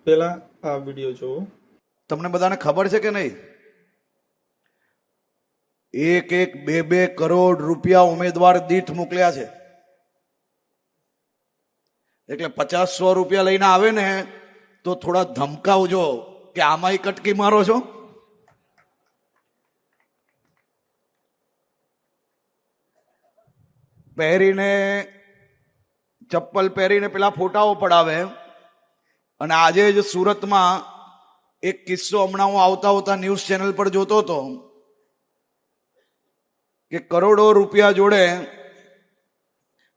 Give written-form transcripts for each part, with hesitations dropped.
પહેલા આ વિડીયો જોવો. તમને બધાને ખબર છે કે નહીં? એક બે કરોડ રૂપિયા ઉમેદવાર દીઠ મોકલ્યા છે. એટલે 50-100 રૂપિયા લઈને આવે ને તો થોડા ધમકાવજો કે આમાંય કટકી મારો છો. પહેરીને ચપ્પલ પહેરીને પેલા ફોટાઓ પડાવે. અને આજે જ સુરતમાં એક કિસ્સો હમણાં હું આવતા ન્યૂઝ ચેનલ પર જોતો હતો કે કરોડો રૂપિયા જોડે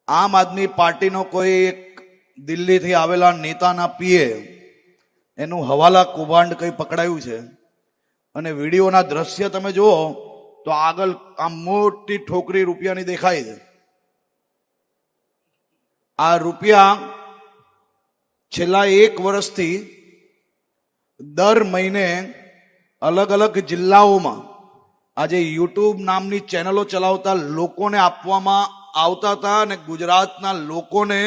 આમ આદમી પાર્ટીનો કોઈ એક દિલ્હીથી આવેલા નેતાના પીએ એનું હવાલા કૌભાંડ કંઈ પકડાયું છે. અને વિડીયોના દ્રશ્ય તમે જુઓ તો આગળ આમ મોટી ઠોકરી રૂપિયાની દેખાય છે. આ રૂપિયા છેલ્લા 1 વર્ષથી દર મહિને અલગ અલગ જિલ્લાઓમાં આજે યુટ્યુબ નામની ચેનલો ચલાવતા લોકોને આપવામાં આવતા હતા. અને ગુજરાતના લોકોને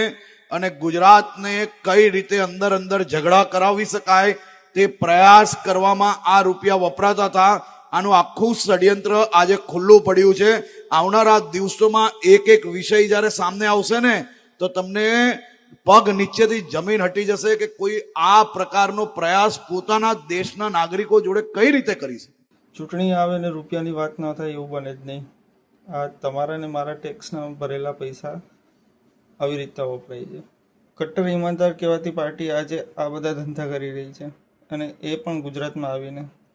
અને ગુજરાતને કઈ રીતે અંદર ઝઘડા કરાવી શકાય તે પ્રયાસ કરવામાં આ રૂપિયા વપરાતા હતા. આનું આખું ષડયંત્ર આજે ખુલ્લું પડ્યું છે. આવનારા દિવસોમાં એક વિષય જ્યારે સામે આવશે ને તો તમને પગ નીચેથી જમીન હટી જશે કે કોઈ આ પ્રકારનો પ્રયાસ પોતાના દેશના નાગરિકો જોડે કઈ રીતે કરી શકે. ચૂંટણી આવે ને રૂપિયાની વાત ન થાય એવું બને જ નહીં. આ તમારા ને મારા ટેક્સના ભરેલા પૈસા આવી રીતના વપરાય છે. કટ્ટર ઈમાનદાર કહેવાતી પાર્ટી આજે આ બધા ધંધા કરી રહી છે અને એ પણ ગુજરાતમાં આવીને